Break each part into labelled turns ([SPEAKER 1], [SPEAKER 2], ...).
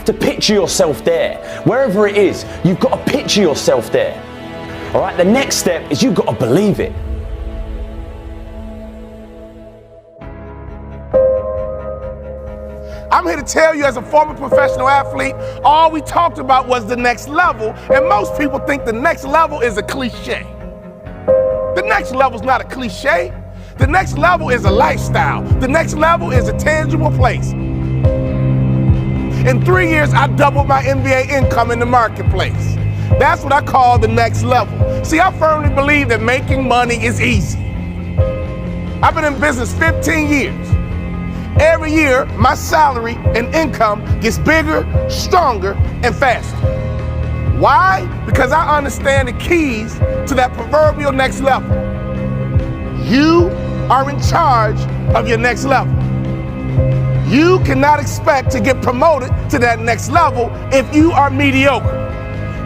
[SPEAKER 1] have to picture yourself there. Wherever it is, you've got to picture yourself there. All right, the next step is you've got to believe it.
[SPEAKER 2] I'm here to tell you, as a former professional athlete, all we talked about was the next level, and most people think the next level is a cliche. The next level is not a cliche. The next level is a lifestyle. The next level is a tangible place. In 3 years, I doubled my NBA income in the marketplace. That's what I call the next level. See, I firmly believe that making money is easy. I've been in business 15 years. Every year, my salary and income gets bigger, stronger, and faster. Why? Because I understand the keys to that proverbial next level. You are in charge of your next level. You cannot expect to get promoted to that next level if you are mediocre.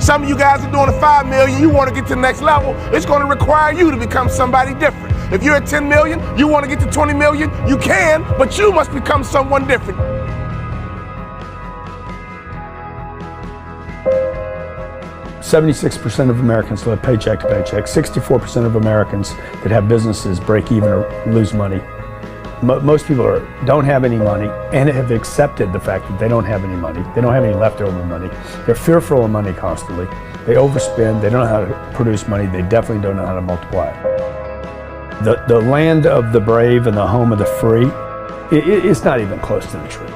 [SPEAKER 2] Some of you guys are doing a $5 million, you want to get to the next level, it's going to require you to become somebody different. If you're at 10 million, you want to get to 20 million, you can, but you must become someone different.
[SPEAKER 3] %76% of Americans live paycheck to paycheck. 64% of Americans that have businesses break even or lose money. Most people don't have any money and have accepted the fact that they don't have any money. They don't have any leftover money. They're fearful of money constantly. They overspend. They don't know how to produce money. They definitely don't know how to multiply it. The land of the brave and the home of the free, it's not even close to the truth.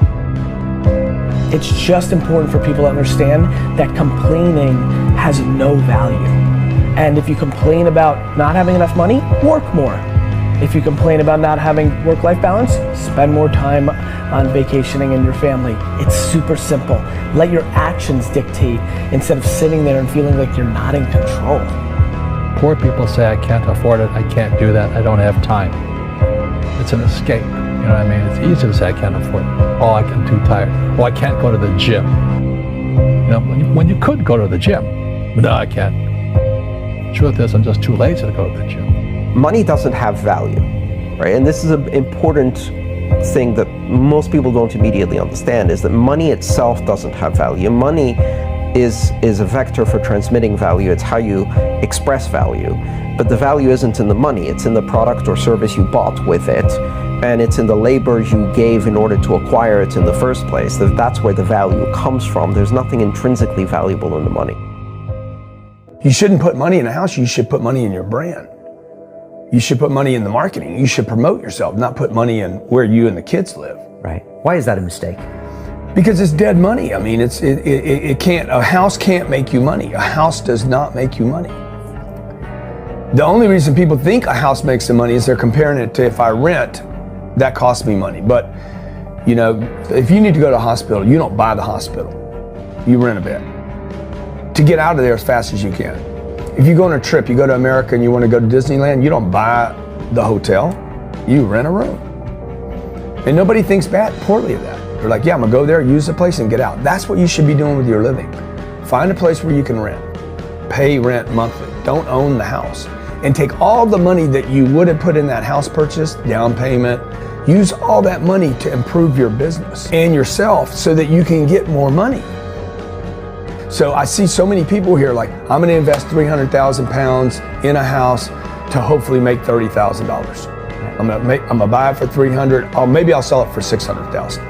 [SPEAKER 4] It's just important for people to understand that complaining has no value. And if you complain about not having enough money, work more. If you complain about not having work-life balance, spend more time on vacationing in your family. It's super simple. Let your actions dictate instead of sitting there and feeling like you're not in control.
[SPEAKER 5] Poor people say, I can't afford it, I can't do that, I don't have time. It's an escape, you know what I mean? It's easy to say I can't afford it. Oh, I'm too tired. Oh, I can't go to the gym. You know, when you could go to the gym, but no, I can't. Truth is, I'm just too lazy to go to the gym.
[SPEAKER 6] Money doesn't have value, right? And this is an important thing that most people don't immediately understand, is that money itself doesn't have value. Money is a vector for transmitting value. It's how you express value. But the value isn't in the money, it's in the product or service you bought with it, and it's in the labor you gave in order to acquire it in the first place. That's where the value comes from. There's nothing intrinsically valuable in the money.
[SPEAKER 3] You shouldn't put money in a house, you should put money in your brand. You should put money in the marketing. You should promote yourself, not put money in where you and the kids live.
[SPEAKER 7] Right. Why is that a mistake?
[SPEAKER 3] Because it's dead money. I mean, it can't, a house can't make you money. A house does not make you money. The only reason people think a house makes them money is they're comparing it to, if I rent, that costs me money. But, you know, if you need to go to a hospital, you don't buy the hospital. You rent a bed to get out of there as fast as you can. If you go on a trip, you go to America and you want to go to Disneyland, you don't buy the hotel, you rent a room. And nobody thinks poorly of that. They're like, yeah, I'm gonna go there, use the place and get out. That's what you should be doing with your living. Find a place where you can rent. Pay rent monthly. Don't own the house. And take all the money that you would have put in that house purchase, down payment, use all that money to improve your business and yourself so that you can get more money. So I see so many people here like, I'm gonna invest 300,000 pounds in a house to hopefully make $30,000. I'm gonna buy it for 300, maybe I'll sell it for 600,000.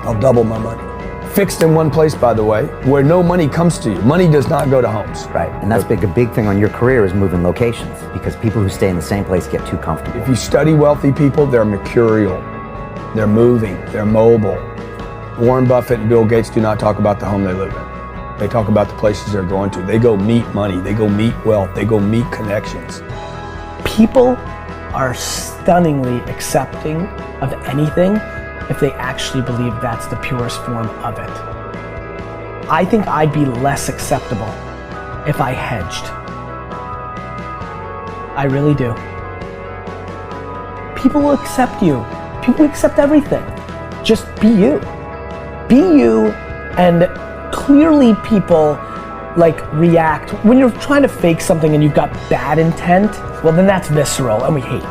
[SPEAKER 3] I'll double my money. Fixed in one place, by the way, where no money comes to you. Money does not go to homes.
[SPEAKER 7] Right, and that's a big thing on your career is moving locations, because people who stay in the same place get too comfortable.
[SPEAKER 3] If you study wealthy people, they're mercurial. They're moving, they're mobile. Warren Buffett and Bill Gates do not talk about the home they live in. They talk about the places they're going to. They go meet money, they go meet wealth, they go meet connections.
[SPEAKER 4] People are stunningly accepting of anything if they actually believe that's the purest form of it. I think I'd be less acceptable if I hedged. I really do. People will accept you. People accept everything. Just be you. Be you, and clearly people react. When you're trying to fake something and you've got bad intent, well then that's visceral and we hate.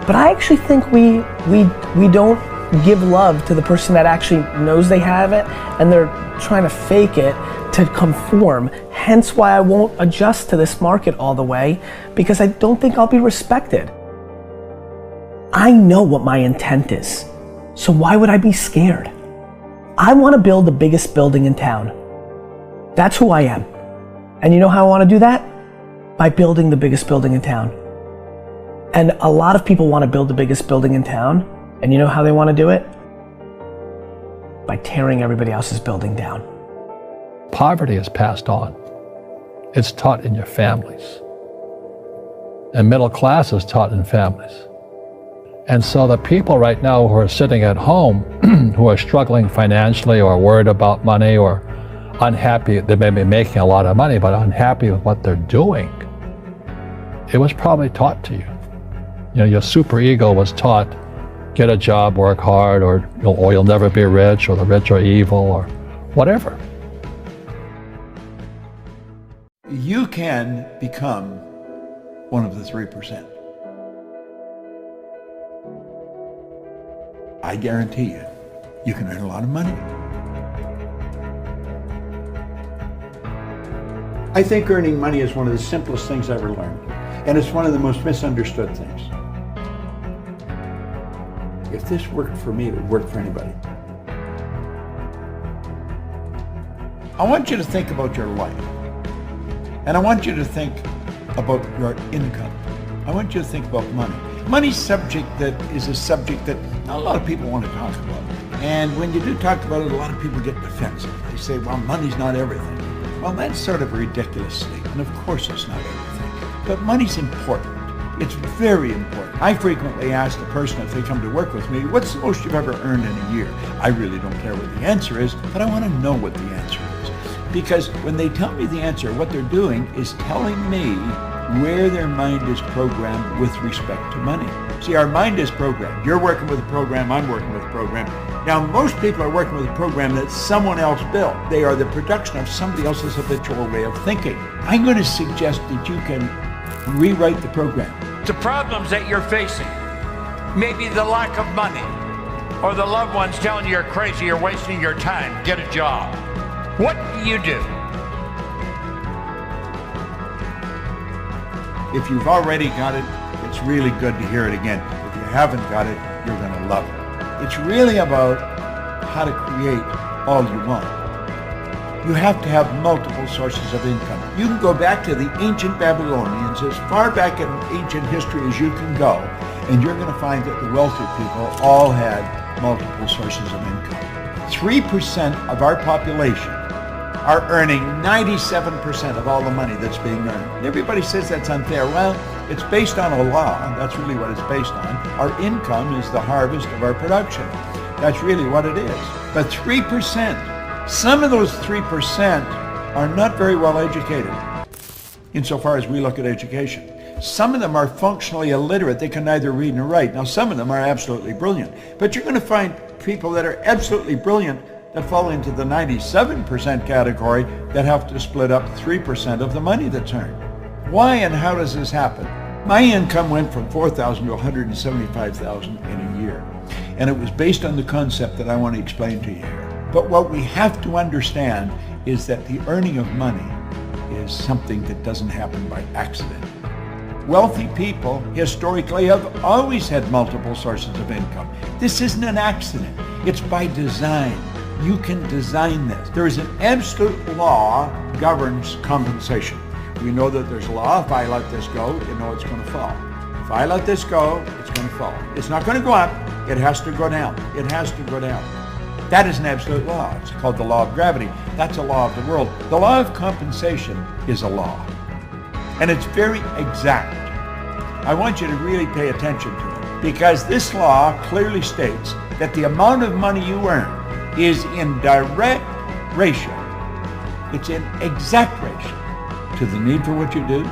[SPEAKER 4] But I actually think we don't give love to the person that actually knows they have it and they're trying to fake it to conform. Hence why I won't adjust to this market all the way, because I don't think I'll be respected. I know what my intent is, so why would I be scared? I want to build the biggest building in town. That's who I am. And you know how I want to do that? By building the biggest building in town. And a lot of people want to build the biggest building in town, and you know how they want to do it? By tearing everybody else's building down.
[SPEAKER 5] Poverty is passed on. It's taught in your families. And middle class is taught in families. And so the people right now who are sitting at home, who are struggling financially or worried about money or unhappy, they may be making a lot of money, but unhappy with what they're doing, it was probably taught to you. You know, your super ego was taught, get a job, work hard, or you'll never be rich, or the rich are evil, or whatever.
[SPEAKER 8] You can become one of the 3%. I guarantee you, you can earn a lot of money. I think earning money is one of the simplest things I ever learned, and it's one of the most misunderstood things. If this worked for me, it would work for anybody. I want you to think about your life, and I want you to think about your income. I want you to think about money. Money's subject that is a subject that not a lot of people want to talk about. And when you do talk about it, a lot of people get defensive. They say, well, money's not everything. Well, that's sort of a ridiculous statement. Of course it's not everything. But money's important. It's very important. I frequently ask the person if they come to work with me, what's the most you've ever earned in a year? I really don't care what the answer is, but I want to know what the answer is. Because when they tell me the answer, what they're doing is telling me where their mind is programmed with respect to money. See, our mind is programmed. You're working with a program, I'm working with a program. Now, most people are working with a program that someone else built. They are the production of somebody else's habitual way of thinking. I'm going to suggest that you can rewrite the program.
[SPEAKER 9] The problems that you're facing, maybe the lack of money, or the loved ones telling you you're crazy, you're wasting your time, get a job. What do you do?
[SPEAKER 8] If you've already got it, it's really good to hear it again. If you haven't got it, you're going to love it. It's really about how to create all you want. You have to have multiple sources of income. You can go back to the ancient Babylonians, as far back in ancient history as you can go, and you're going to find that the wealthy people all had multiple sources of income. 3% of our population are earning 97% of all the money that's being earned. And everybody says that's unfair. Well, it's based on a law, and that's really what it's based on. Our income is the harvest of our production. That's really what it is. But 3%, some of those 3% are not very well educated, insofar as we look at education. Some of them are functionally illiterate. They can neither read nor write. Now, some of them are absolutely brilliant. But you're going to find people that are absolutely brilliant that fall into the 97% category that have to split up 3% of the money that's earned. Why and how does this happen? My income went from $4,000 to $175,000 in a year. And it was based on the concept that I want to explain to you here. But what we have to understand is that the earning of money is something that doesn't happen by accident. Wealthy people historically have always had multiple sources of income. This isn't an accident. It's by design. You can design this. There is an absolute law governs compensation. We know that there's a law. If I let this go, you know it's going to fall. If I let this go, it's going to fall. It's not going to go up. It has to go down. It has to go down. That is an absolute law. It's called the law of gravity. That's a law of the world. The law of compensation is a law. And it's very exact. I want you to really pay attention to it, because this law clearly states that the amount of money you earn is in direct ratio. It's in exact ratio to the need for what you do,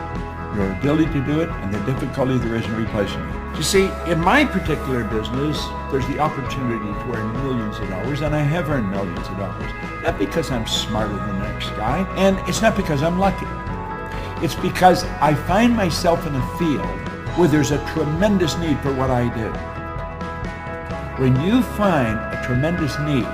[SPEAKER 8] your ability to do it, and the difficulty there is in replacing it. You see, in my particular business, there's the opportunity to earn millions of dollars, and I have earned millions of dollars. Not because I'm smarter than the next guy, and it's not because I'm lucky. It's because I find myself in a field where there's a tremendous need for what I do. when you find a tremendous need,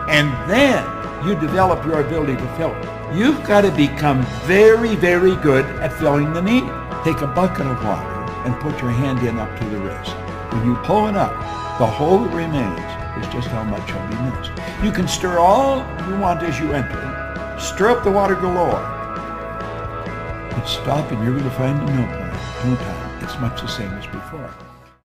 [SPEAKER 8] and then you develop your ability to fill it, you've got to become very, very good at filling the need. Take a bucket of water and put your hand in up to the wrist. When you pull it up, the hole that remains is just how much will be missed. You can stir all you want as you enter. Stir up the water galore. But stop and you're going to find in no time, it's much the same as before.